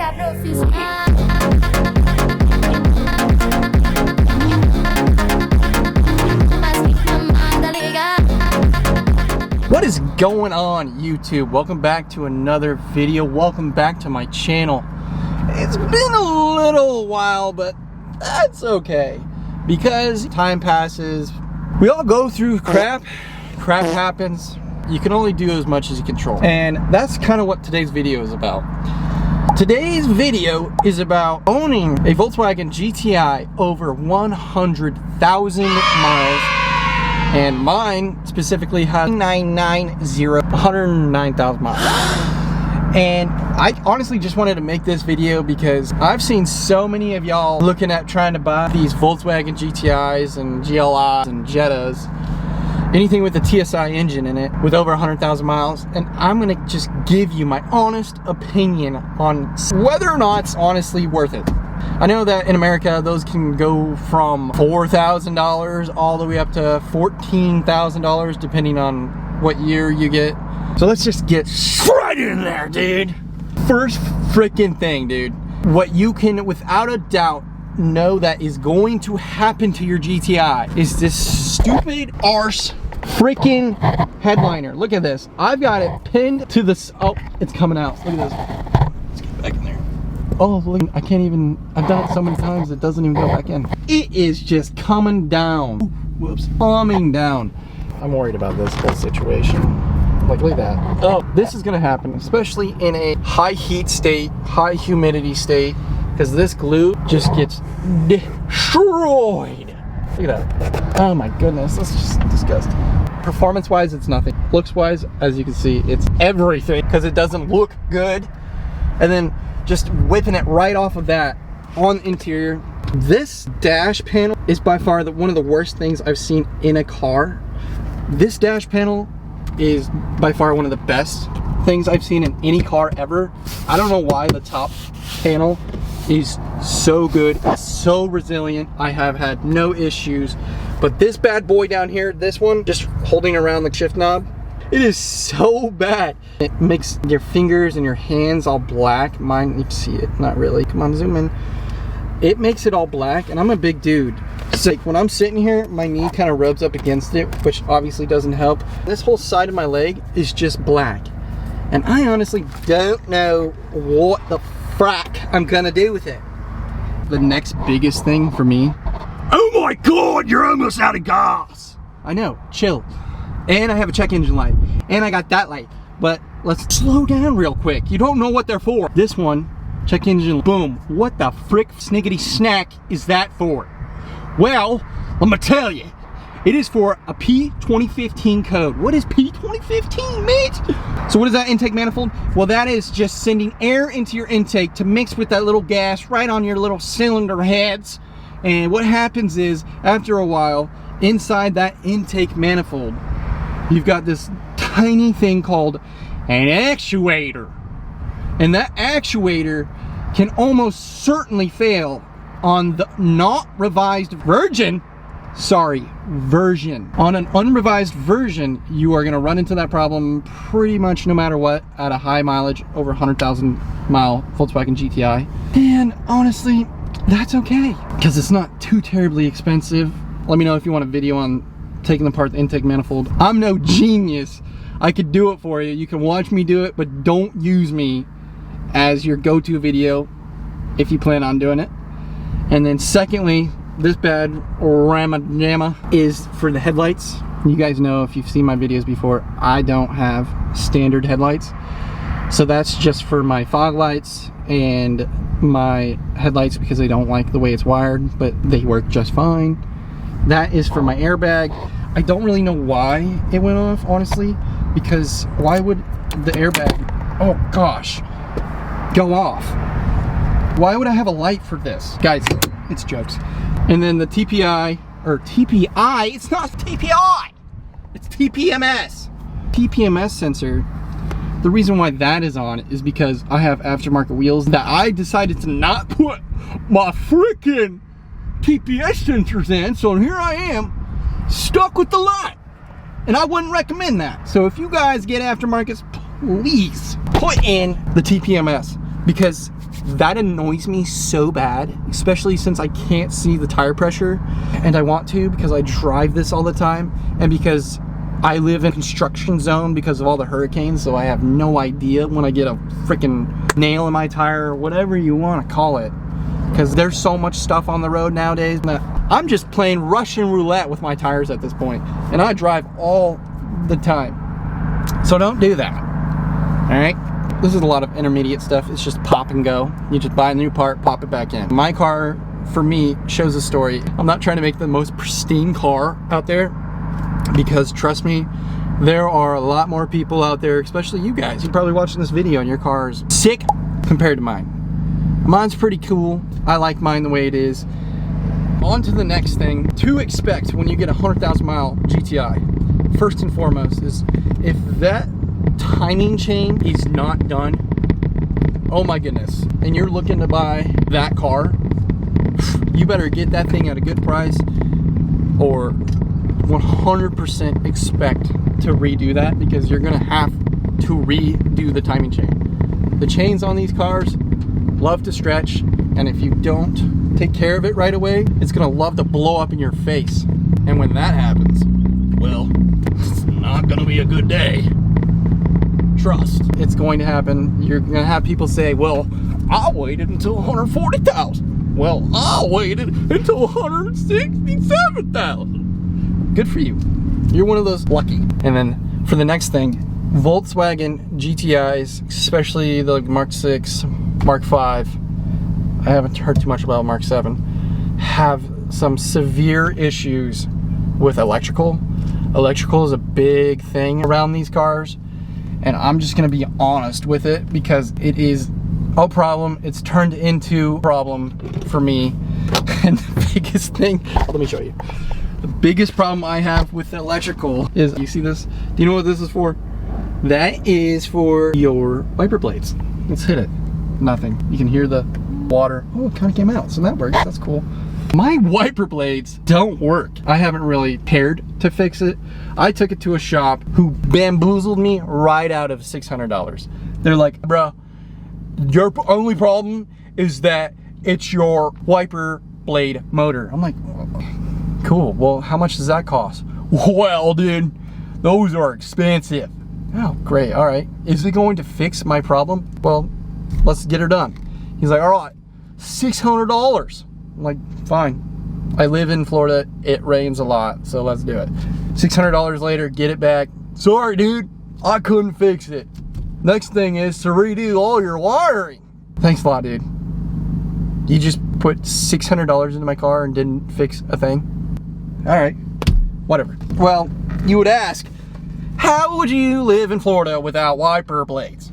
What is going on, YouTube? Welcome back to another video. Welcome back to my channel. It's been a little while, but that's okay because time passes. We all go through crap. Crap happens. You can only do as much as you control, and that's kind of what today's video is about. Today's video is about owning a Volkswagen GTI over 100,000 miles, and mine specifically has 109,000 miles. And I honestly just wanted to make this video because I've seen so many of y'all looking at trying to buy these Volkswagen GTIs and GLIs and Jettas, anything with a TSI engine in it with over 100,000 miles, and I'm gonna just give you my honest opinion on whether or not it's honestly worth it. I know that in America those can go from $4,000 all the way up to $14,000 depending on what year you get. So let's just get right in there, dude. First freaking thing, dude, what you can without a doubt know that is going to happen to your GTI is this stupid arse freaking headliner. Look at this. I've got it pinned to this. Oh, it's coming out. Look at this. Let's get back in there. Oh, look, I can't even. I've done it so many times it doesn't even go back in. It is just coming down. Whoops. Coming down. I'm worried about this whole situation. Like, look at that. Oh, this is gonna happen, especially in a high heat state, high humidity state, because this glue just gets destroyed. Look at that. Oh my goodness, that's just disgusting. Performance wise, it's nothing. Looks wise, as you can see, it's everything because it doesn't look good. And then just whipping it right off of that on the interior. This dash panel is by far one of the worst things I've seen in a car. This dash panel is by far one of the best things I've seen in any car ever. I don't know why the top panel is so good. It's so resilient. I have had no issues. But this bad boy down here, this one, just holding around the shift knob, it is so bad. It makes your fingers and your hands all black. Mine, you can see it, not really. Come on, zoom in. It makes it all black, and I'm a big dude. So like when I'm sitting here, my knee kind of rubs up against it, which obviously doesn't help. This whole side of my leg is just black. And I honestly don't know what the frack I'm gonna do with it. The next biggest thing for me, oh my God, you're almost out of gas. I know, chill. And I have a check engine light, and I got that light. But let's slow down real quick. You don't know what they're for. This one, check engine, boom. What the frick sniggity snack is that for? Well, I'm gonna tell you, it is for a P2015 code. What is P2015, mate? So what is that intake manifold? Well, that is just sending air into your intake to mix with that little gas right on your little cylinder heads. And what happens is, after a while, inside that intake manifold, you've got this tiny thing called an actuator. And that actuator can almost certainly fail on the not revised version. On an unrevised version, you are going to run into that problem pretty much no matter what at a high mileage, over 100,000 mile Volkswagen GTI. And honestly, that's okay because it's not too terribly expensive. Let me know if you want a video on taking apart the intake manifold. I'm no genius. I could do it for you. You can watch me do it, but don't use me as your go-to video if you plan on doing it. And then secondly, this bad ramma jamma is for the headlights. You guys know, if you've seen my videos before, I don't have standard headlights. So that's just for my fog lights and my headlights because I don't like the way it's wired, but they work just fine. That is for my airbag. I don't really know why it went off, honestly, because why would the airbag, oh gosh, go off? Why would I have a light for this? Guys, it's jokes. And then the TPI, or TPI, it's not TPI, it's TPMS. TPMS sensor, the reason why that is on is because I have aftermarket wheels that I decided to not put my freaking TPS sensors in, so here I am, stuck with the light. And I wouldn't recommend that. So if you guys get aftermarkets, please put in the TPMS. because that annoys me so bad, especially since I can't see the tire pressure, and I want to because I drive this all the time, and because I live in a construction zone because of all the hurricanes, so I have no idea when I get a freaking nail in my tire, or whatever you want to call it, because there's so much stuff on the road nowadays. I'm just playing Russian roulette with my tires at this point, and I drive all the time. So don't do that, all right? This is a lot of intermediate stuff. It's just pop and go. You just buy a new part, pop it back in. My car, for me, shows a story. I'm not trying to make the most pristine car out there, because trust me, there are a lot more people out there, especially you guys. You're probably watching this video and your car is sick compared to mine. Mine's pretty cool. I like mine the way it is. On to the next thing to expect when you get a 100,000 mile GTI. First and foremost is if that timing chain is not done, oh my goodness, and you're looking to buy that car, you better get that thing at a good price, or 100% expect to redo that, because you're gonna have to redo the timing chain. The chains on these cars love to stretch, and if you don't take care of it right away, it's gonna love to blow up in your face. And when that happens, well, it's not gonna be a good day. Trust, it's going to happen. You're gonna have people say, well, I waited until 140,000. Well, I waited until 167,000. Good for you. You're one of those lucky. And then for the next thing, Volkswagen GTIs, especially the Mark 6, Mark 5, I haven't heard too much about Mark 7, have some severe issues with electrical. Electrical is a big thing around these cars, and I'm just gonna be honest with it, because it is a problem. It's turned into a problem for me. And the biggest thing, let me show you. The biggest problem I have with the electrical is, you see this? Do you know what this is for? That is for your wiper blades. Let's hit it. Nothing. You can hear the water. Oh, it kind of came out, so that works. That's cool. My wiper blades don't work. I haven't really cared to fix it. I took it to a shop who bamboozled me right out of $600. They're like, bro, your only problem is that it's your wiper blade motor. I'm like, cool, well, how much does that cost? Well, dude, those are expensive. Oh, great, all right. Is it going to fix my problem? Well, let's get her done. He's like, all right, $600. I'm like, fine. I live in Florida, it rains a lot, so let's do it. $600 later, get it back. Sorry, dude, I couldn't fix it. Next thing is to redo all your wiring. Thanks a lot, dude. You just put $600 into my car and didn't fix a thing? All right, whatever. Well, you would ask, how would you live in Florida without wiper blades?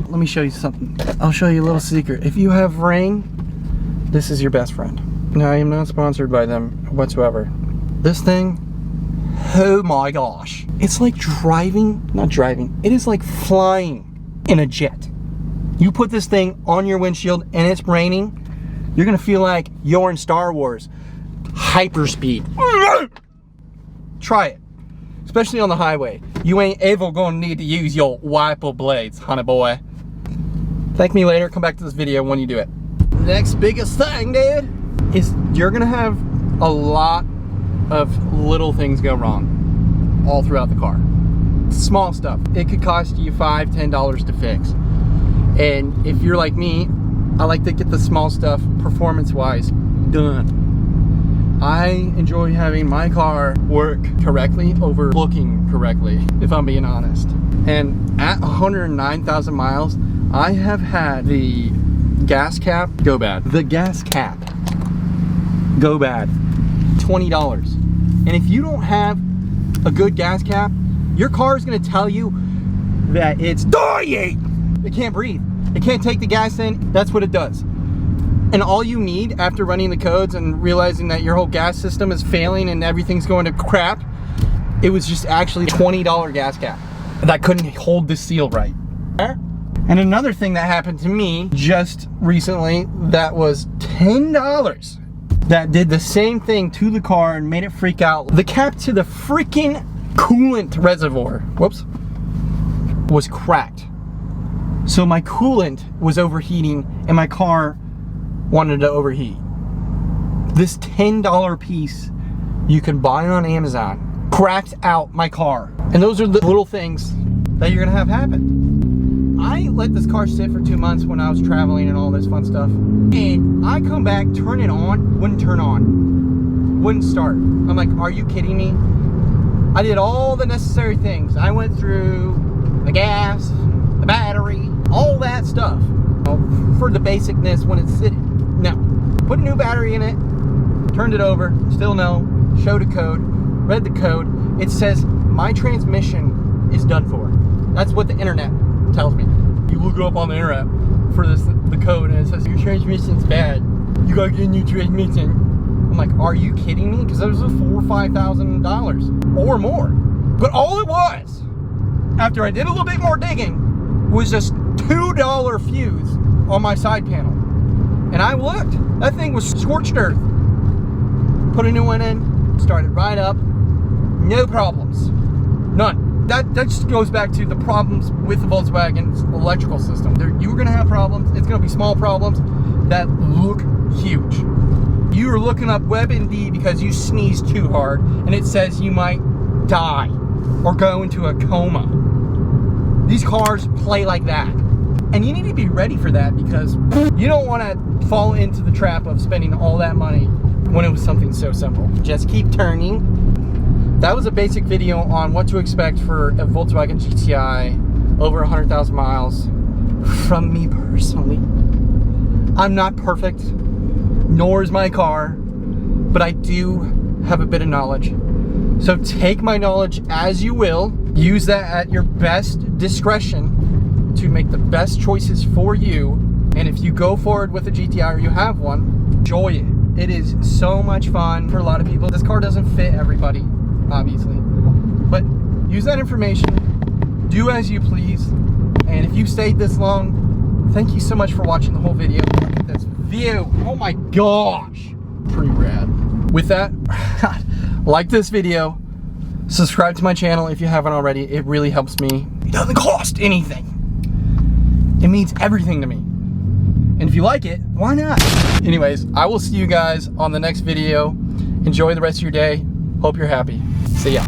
Let me show you something. I'll show you a little secret. If you have rain, this is your best friend. Now, I am not sponsored by them whatsoever. This thing, oh my gosh. It's like not driving, it is like flying in a jet. You put this thing on your windshield and it's raining, you're gonna feel like you're in Star Wars. Hyperspeed. Try it. Especially on the highway. You ain't ever gonna need to use your wiper blades, honey boy. Thank me later, come back to this video when you do it. Next biggest thing, dude, is you're gonna have a lot of little things go wrong all throughout the car. Small stuff. It could cost you $5, $10 to fix. And if you're like me, I like to get the small stuff performance-wise done. I enjoy having my car work correctly over looking correctly, if I'm being honest. And at 109,000 miles, I have had the gas cap go bad. The gas cap go bad. $20. And if you don't have a good gas cap, your car is gonna tell you that it's dying. It can't breathe. It can't take the gas in. That's what it does. And all you need after running the codes and realizing that your whole gas system is failing and everything's going to crap, it was just actually a $20 gas cap that couldn't hold the seal right. And another thing that happened to me just recently that was $10 that did the same thing to the car and made it freak out. The cap to the freaking coolant reservoir, whoops, was cracked. So my coolant was overheating and my car wanted to overheat. This $10 piece you can buy on Amazon cracked out my car. And those are the little things that you're gonna have happen. I let this car sit for 2 months when I was traveling and all this fun stuff. And I come back, turn it on, wouldn't turn on. Wouldn't start. I'm like, are you kidding me? I did all the necessary things. I went through the gas, the battery, all that stuff. For the basicness when it's sitting. No. Put a new battery in it, turned it over, still no, showed a code, read the code. It says my transmission is done for. That's what the internet tells me. You look it up on the internet for the code and it says your transmission's bad. You gotta get a new transmission. I'm like, are you kidding me? Because it was $4,000 or $5,000 or more. But all it was, after I did a little bit more digging, was just $2 fuse on my side panel. And I looked, that thing was scorched earth. Put a new one in, started right up, no problems, none. That just goes back to the problems with the Volkswagen's electrical system. You're gonna have problems, it's gonna be small problems that look huge. You are looking up WebMD because you sneezed too hard and it says you might die or go into a coma. These cars play like that. And you need to be ready for that because you don't want to fall into the trap of spending all that money when it was something so simple. Just keep turning. That was a basic video on what to expect for a Volkswagen GTI over 100,000 miles from me personally. I'm not perfect, nor is my car, but I do have a bit of knowledge. So take my knowledge as you will. Use that at your best discretion to make the best choices for you. And if you go forward with a GTI or you have one, enjoy it. It is so much fun for a lot of people. This car doesn't fit everybody, obviously. But use that information, do as you please. And if you stayed this long, thank you so much for watching the whole video. Look at this view, oh my gosh. Pretty rad. With that, like this video, subscribe to my channel if you haven't already. It really helps me. It doesn't cost anything. It means everything to me. And if you like it, why not? Anyways, I will see you guys on the next video. Enjoy the rest of your day. Hope you're happy. See ya.